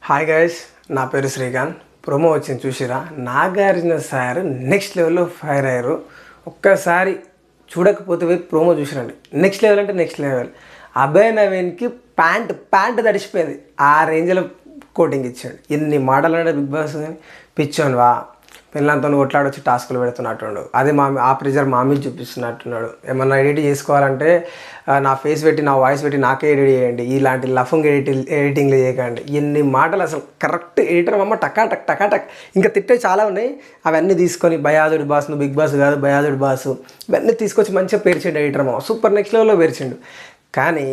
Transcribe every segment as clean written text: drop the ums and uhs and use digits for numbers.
Hi guys, నా పేరు Srikanth. Promo వచ్చింది చూసిరా. నాగార్జున సార్ నెక్స్ట్ లెవెల్లో ఫైర్ అయ్యారు. ఒక్కసారి చూడకపోతే ప్రోమో చూసిరండి. నెక్స్ట్ లెవెల్ అంటే నెక్స్ట్ లెవెల్. అభయ్ నవీన్కి ప్యాంట్ తడిసిపోయింది. ఆ రేంజ్లో కోటింగ్ ఇచ్చాడు. ఎన్ని మాటలు అంటే బిగ్ బాస్ కానీ పిచ్చోను వా పిల్లలతో కొట్లాడొచ్చి టాస్కులు పెడుతున్నట్టుండు. అదే ఆ ప్రెజర్ మా మీద చూపిస్తున్నట్టున్నాడు. ఏమన్నా ఎడిట్ చేసుకోవాలంటే నా ఫేస్ పెట్టి నా వాయిస్ పెట్టి నాకే ఎడిట్ చేయండి, ఇలాంటి లఫంగ్ ఎడిటింగ్లు చేయకండి. ఎన్ని మాటలు అసలు కరెక్ట్ ఎడిటర్ అమ్మ టకాటక్ ఇంకా తిట్టే చాలా ఉన్నాయి. అవన్నీ తీసుకొని బయాదుడి బాస్, నువ్వు బిగ్ బాస్ కాదు బయాదుడి బాసు, ఇవన్నీ తీసుకొచ్చి మంచిగా పేర్చిండు ఎడిటర్ అమ్మ. సూపర్ నెక్స్ట్ లెవెల్లో పేర్చిండు. కానీ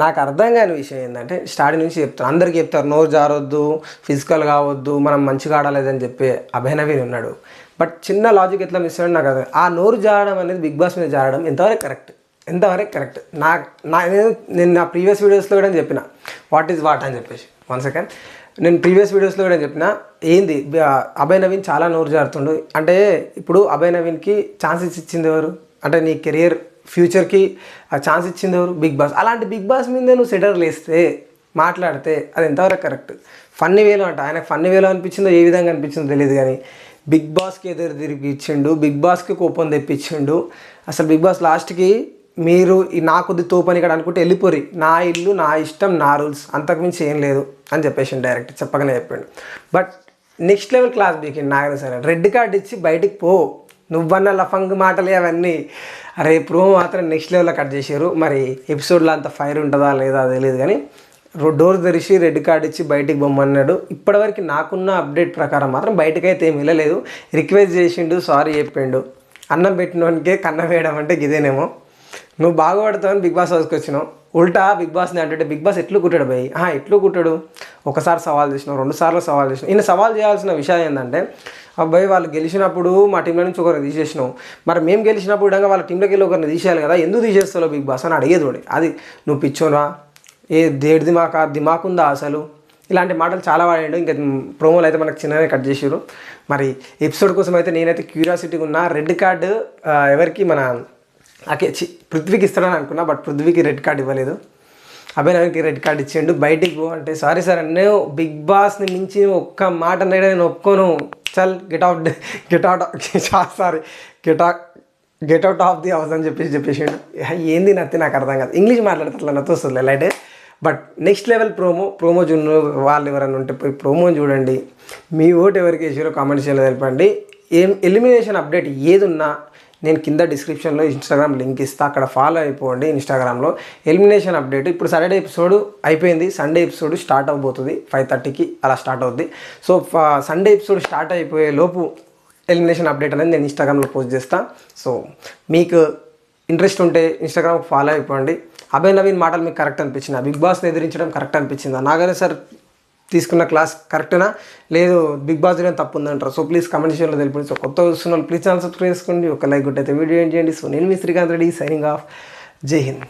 నాకు అర్థం కాని విషయం ఏంటంటే, స్టార్టింగ్ నుంచి చెప్తాను, అందరికీ చెప్తారు నోరు జారొద్దు, ఫిజికల్ కావద్దు, మనం మంచిగా ఆడలేదని చెప్పి అభయ్ నవీన్ ఉన్నాడు. బట్ చిన్న లాజిక్ ఎట్లా మిస్ అయ్యాడు నాకు. ఆ నోరు జారడం అనేది బిగ్ బాస్ మీద జారడం ఎంతవరకు కరెక్ట్ నేను నా ప్రీవియస్ వీడియోస్లో కూడా చెప్పిన వాట్ ఈజ్ వాట్ అని చెప్పేసి. వన్ సెకండ్, నేను ప్రీవియస్ వీడియోస్లో కూడా చెప్పిన ఏంది అభయ్ నవీన్ చాలా నోరు జారుతుండు అంటే. ఇప్పుడు అభయ్ నవీన్కి ఛాన్సెస్ ఇచ్చింది ఎవరు అంటే, నీ కెరియర్ ఫ్యూచర్కి ఛాన్స్ ఇచ్చింది ఎవరు? Big boss. అలాంటి బిగ్ బాస్ మీద నువ్వు సెటర్లు వేస్తే మాట్లాడితే అది ఎంతవరకు కరెక్ట్? ఫన్నీ వేలో అంట, ఆయనకు ఫన్నీ వేలో అనిపించిందో ఏ విధంగా అనిపించిందో తెలియదు, కానీ బిగ్ బాస్కి ఎదురు తిరిగిచ్చిండు, బిగ్ బాస్కి కోపం తెప్పించిండు. అసలు బిగ్ బాస్ లాస్ట్కి మీరు నా కొద్ది తోపని ఇక్కడ అనుకుంటే వెళ్ళిపోరి, నా ఇల్లు నా ఇష్టం నా రూల్స్, అంతకుమించి ఏం లేదు అని చెప్పేసి డైరెక్ట్ చెప్పగానే చెప్పాడు. బట్ నెక్స్ట్ లెవెల్ క్లాస్ బీకిండి నాగన సరే. రెడ్ కార్డ్ ఇచ్చి బయటికి పో, నువ్వన్న లఫంగ్ మాటలే అవన్నీ. అరే ప్రోమో మాత్రం నెక్స్ట్ లెవెల్లో కట్ చేశారు. మరి ఎపిసోడ్లో అంత ఫైర్ ఉంటుందా లేదా తెలియదు, కానీ డోర్ తెరిచి రెడ్ కార్డ్ ఇచ్చి బయటికి బొమ్మన్నాడు. ఇప్పటివరకు నాకున్న అప్డేట్ ప్రకారం మాత్రం బయటకైతే ఏమి వెళ్ళలేదు. రిక్వెస్ట్ చేసిండు, సారీ చెప్పిండు. అన్నం పెట్టినోనికే కన్నం వేయడం అంటే గిదేనేమో. నువ్వు బాగుపడతావని బిగ్ బాస్ హౌస్కి వచ్చినావు, ఉల్టా బిగ్ బాస్ని అంటే బిగ్ బాస్ ఎట్లు కుట్టాడు భయ్? ఎట్లు కుట్టాడు? ఒకసారి సవాల్ చేసినావు, 2 సార్లు సవాల్ చేసినావు. ఈయన సవాల్ చేయాల్సిన విషయం ఏంటంటే, అబ్బాయి వాళ్ళు గెలిచినప్పుడు మా టీంలో నుంచి ఒకరిని తీసేసినావు, మరి మేము గెలిచినప్పుడు విధంగా వాళ్ళ టీంలోకి వెళ్ళి ఒకరిని తీసేయాలి కదా, ఎందుకు తీసేస్తావు బిగ్ బాస్ అని అడిగేది. అది నువ్వు పిచ్చోనా, ఏ దేడి దిమాకుందా అసలు? ఇలాంటి మాటలు చాలా వాడాడు. ఇంకా ప్రోమోలు అయితే మనకు చిన్ననే కట్ చేసారు. మరి ఎపిసోడ్ కోసం అయితే నేనైతే క్యూరియాసిటీగా ఉన్నా. రెడ్ కార్డు ఎవరికి మన పృథ్వీకి ఇస్తాడని అనుకున్నా, బట్ పృథ్వీకి రెడ్ కార్డు ఇవ్వలేదు. అభయ్ నవీన్కి రెడ్ కార్డు ఇచ్చిండు. బయటికి పో అంటే సారీ సార్ నేను బిగ్ బాస్ని మించి ఒక్క మాట అన్నాడు, నేను ఒప్పుకోను, చల్ get out of the house అని చెప్పేసిండు. ఏంది నత్తి నాకు అర్థం కాదు. ఇంగ్లీష్ మాట్లాడితే అట్లా నత్తి వస్తుంది light. But next level promo చూడండి. వాళ్ళు ఎవరైనా ఉంటే పోయి ప్రోమోని చూడండి. మీ ఓటు ఎవరికి వేసారో కామెంట్ చేయాలో తెలపండి. ఎలిమినేషన్ అప్డేట్ ఏదున్నా నేను కింద డిస్క్రిప్షన్లో ఇన్స్టాగ్రామ్ లింక్ ఇస్తా, అక్కడ ఫాలో అయిపోండి. ఇన్స్టాగ్రామ్లో ఎలిమినేషన్ అప్డేట్ ఇప్పుడు సాటర్డే ఎపిసోడ్ అయిపోయింది, సండే ఎపిసోడ్ స్టార్ట్ అవబోతుంది. 5:30కి అలా స్టార్ట్ అవుద్ది. సో సండే ఎపిసోడ్ స్టార్ట్ అయిపోయే లోపు ఎలిమినేషన్ అప్డేట్ అనేది నేను ఇన్స్టాగ్రామ్లో పోస్ట్ చేస్తాను. సో మీకు ఇంట్రెస్ట్ ఉంటే ఇన్స్టాగ్రామ్కి ఫాలో అయిపోండి. అభయ్ నవీన్ మాటలు మీకు కరెక్ట్ అనిపించిందా? బిగ్ బాస్ని ఎదిరించడం కరెక్ట్ అనిపించిందా? నాగానే సార్ తీసుకున్న క్లాస్ కరెక్టేనా లేదు బిగ్ బాస్ చేయడం తప్పు ఉందంటారు? సో ప్లీజ్ కామెంట్ సెక్షన్లో తెలిపండి. సో కొత్త చూస్తున్న ప్లీజ్ ఛానల్ సబ్స్క్రైబ్ చేసుకోండి, ఒక లైక్ కొట్టయితే వీడియో ఏం చేయండి. సో నేను మీ శ్రీకాంత్ రెడ్డి, సైనింగ్ ఆఫ్. జై హింద్.